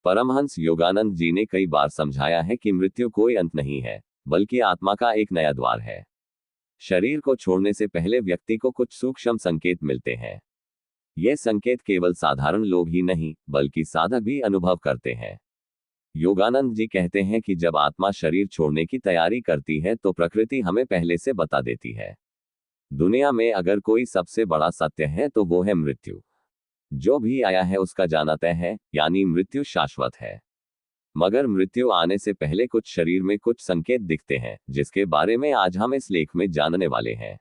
परमहंस योगानंद जी ने कई बार समझाया है कि मृत्यु कोई अंत नहीं है, बल्कि आत्मा का एक नया द्वार है। शरीर को छोड़ने से पहले व्यक्ति को कुछ सूक्ष्म संकेत मिलते हैं। ये संकेत केवल साधारण लोग ही नहीं, बल्कि साधक भी अनुभव करते हैं। योगानंद जी कहते हैं कि जब आत्मा शरीर छोड़ने की तैयारी करती है तो प्रकृति हमें पहले से बता देती है। दुनिया में अगर कोई सबसे बड़ा सत्य है तो वो है मृत्यु। जो भी आया है उसका जाना तय है, यानी मृत्यु शाश्वत है। मगर मृत्यु आने से पहले कुछ शरीर में कुछ संकेत दिखते हैं, जिसके बारे में आज हम इस लेख में जानने वाले हैं।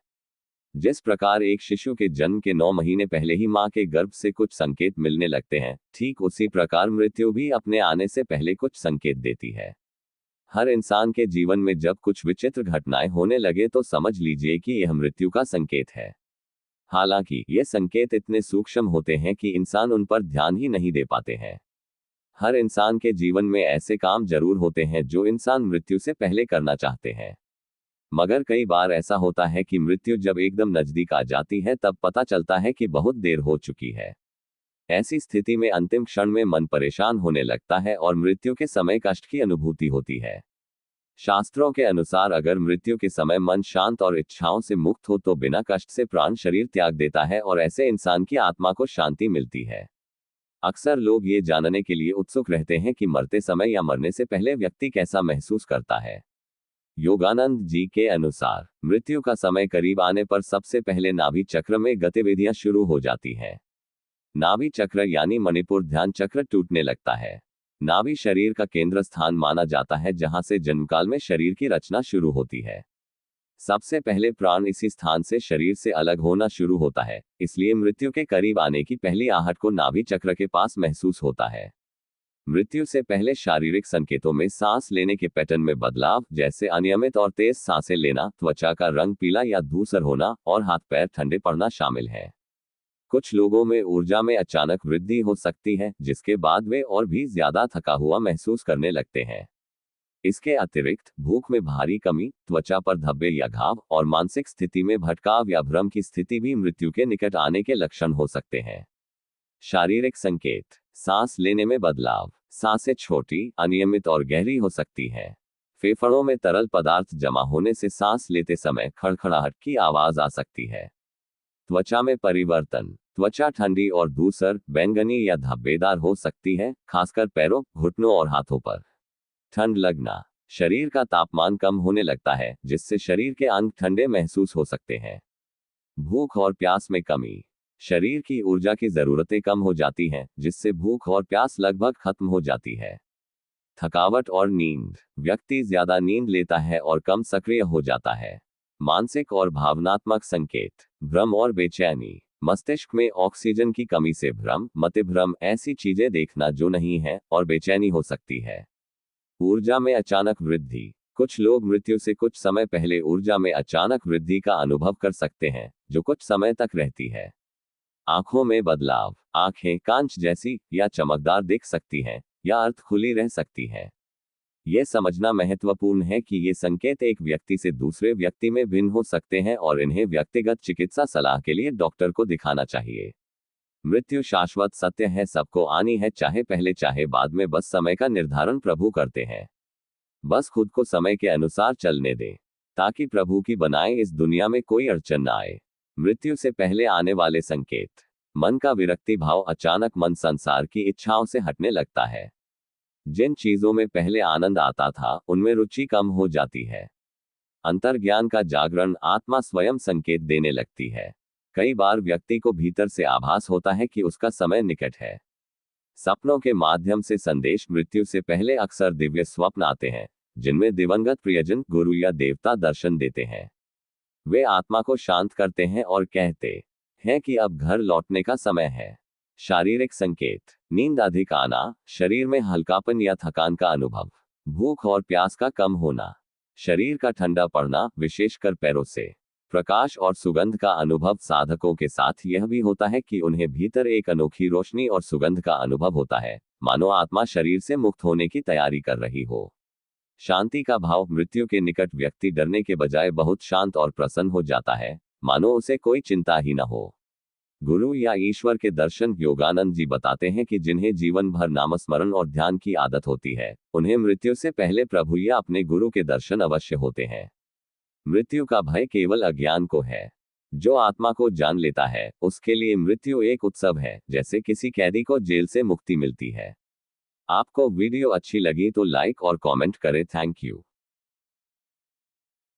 जिस प्रकार एक शिशु के जन्म के 9 महीने पहले ही मां के गर्भ से कुछ संकेत मिलने लगते हैं, ठीक उसी प्रकार मृत्यु भी अपने आने से पहले कुछ संकेत देती है। हर इंसान के जीवन में जब कुछ विचित्र घटनाएं होने लगे तो समझ लीजिए कि यह मृत्यु का संकेत है। हालांकि ये संकेत इतने सूक्ष्म होते हैं कि इंसान उन पर ध्यान ही नहीं दे पाते हैं। हर इंसान के जीवन में ऐसे काम जरूर होते हैं जो इंसान मृत्यु से पहले करना चाहते हैं, मगर कई बार ऐसा होता है कि मृत्यु जब एकदम नजदीक आ जाती है तब पता चलता है कि बहुत देर हो चुकी है। ऐसी स्थिति में अंतिम क्षण में मन परेशान होने लगता है और मृत्यु के समय कष्ट की अनुभूति होती है। शास्त्रों के अनुसार अगर मृत्यु के समय मन शांत और इच्छाओं से मुक्त हो तो बिना कष्ट से प्राण शरीर त्याग देता है और ऐसे इंसान की आत्मा को शांति मिलती है। अक्सर लोग ये जानने के लिए उत्सुक रहते हैं कि मरते समय या मरने से पहले व्यक्ति कैसा महसूस करता है। योगानंद जी के अनुसार मृत्यु का समय करीब आने पर सबसे पहले नाभि चक्र में गतिविधियां शुरू हो जाती हैं। नाभि चक्र यानी मणिपुर ध्यान चक्र टूटने लगता है। नाभि शरीर का केंद्र स्थान माना जाता है जहां से जन्मकाल में शरीर की रचना शुरू होती है। सबसे पहले प्राण इसी स्थान से शरीर से अलग होना शुरू होता है, इसलिए मृत्यु के करीब आने की पहली आहट को नाभि चक्र के पास महसूस होता है। मृत्यु से पहले शारीरिक संकेतों में सांस लेने के पैटर्न में बदलाव, जैसे अनियमित और तेज सांसें लेना, त्वचा का रंग पीला या धूसर होना और हाथ पैर ठंडे पड़ना शामिल है। कुछ लोगों में ऊर्जा में अचानक वृद्धि हो सकती है, जिसके बाद वे और भी ज्यादा थका हुआ महसूस करने लगते हैं। इसके अतिरिक्त भूख में भारी कमी, त्वचा पर धब्बे या घाव और मानसिक स्थिति में भटकाव या भ्रम की स्थिति भी मृत्यु के निकट आने के लक्षण हो सकते हैं। शारीरिक संकेत: सांस लेने में बदलाव, सांसें छोटी, अनियमित और गहरी हो सकती हैं। फेफड़ों में तरल पदार्थ जमा होने से सांस लेते समय खड़खड़ाहट की आवाज आ सकती है। त्वचा में परिवर्तन: त्वचा ठंडी और धूसर, बैंगनी या धब्बेदार हो सकती है, खासकर पैरों, घुटनों और हाथों पर। ठंड लगना: शरीर का तापमान कम होने लगता है, जिससे शरीर के अंग ठंडे महसूस हो सकते हैं। भूख और प्यास में कमी: शरीर की ऊर्जा की जरूरतें कम हो जाती हैं, जिससे भूख और प्यास लगभग खत्म हो जाती है। थकावट और नींद: व्यक्ति ज्यादा नींद लेता है और कम सक्रिय हो जाता है। मानसिक और भावनात्मक संकेत: भ्रम और बेचैनी, मस्तिष्क में ऑक्सीजन की कमी से भ्रम, मतिभ्रम, ऐसी चीजें देखना जो नहीं है, और बेचैनी हो सकती है। ऊर्जा में अचानक वृद्धि: कुछ लोग मृत्यु से कुछ समय पहले ऊर्जा में अचानक वृद्धि का अनुभव कर सकते हैं, जो कुछ समय तक रहती है। आंखों में बदलाव: आंखें कांच जैसी या चमकदार दिख सकती हैं, या अर्ध खुली रह सकती हैं। यह समझना महत्वपूर्ण है कि ये संकेत एक व्यक्ति से दूसरे व्यक्ति में भिन्न हो सकते हैं और इन्हें व्यक्तिगत चिकित्सा सलाह के लिए डॉक्टर को दिखाना चाहिए। मृत्यु शाश्वत सत्य है, सबको आनी है, चाहे पहले चाहे बाद में, बस समय का निर्धारण प्रभु करते हैं। बस खुद को समय के अनुसार चलने दें, ताकि प्रभु की बनाए इस दुनिया में कोई अड़चन न आए। मृत्यु से पहले आने वाले संकेत: मन का विरक्ति भाव: अचानक मन संसार की इच्छाओं से हटने लगता है। जिन चीजों में पहले आनंद आता था, उनमें रुचि कम हो जाती है। अंतर्ज्ञान का जागरण: आत्मा स्वयं संकेत देने लगती है। कई बार व्यक्ति को भीतर से आभास होता है कि उसका समय निकट है। सपनों के माध्यम से संदेश: मृत्यु से पहले अक्सर दिव्य स्वप्न आते हैं, जिनमें दिवंगत प्रियजन, गुरु या देवता दर्शन देते हैं। वे आत्मा को शांत करते हैं और कहते हैं कि अब घर लौटने का समय है। शारीरिक संकेत: नींद अधिक आना, शरीर में हल्कापन या थकान का अनुभव, भूख और प्यास का कम होना, शरीर का ठंडा पड़ना, विशेषकर पैरों से। प्रकाश और सुगंध का अनुभव: साधकों के साथ यह भी होता है कि उन्हें भीतर एक अनोखी रोशनी और सुगंध का अनुभव होता है, मानो आत्मा शरीर से मुक्त होने की तैयारी कर रही हो। शांति का भाव: मृत्यु के निकट व्यक्ति डरने के बजाय बहुत शांत और प्रसन्न हो जाता है, मानो उसे कोई चिंता ही न हो। गुरु या ईश्वर के दर्शन। योगानंद जी बताते हैं कि जिन्हें जीवन भर नामस्मरण और ध्यान की आदत होती है, उन्हें मृत्यु से पहले प्रभु या अपने गुरु के दर्शन अवश्य होते हैं। मृत्यु का भय केवल अज्ञान को है। जो आत्मा को जान लेता है, उसके लिए मृत्यु एक उत्सव है, जैसे किसी कैदी को जेल से मुक्ति मिलती है। आपको वीडियो अच्छी लगी तो लाइक और कमेंट करें। Thank you.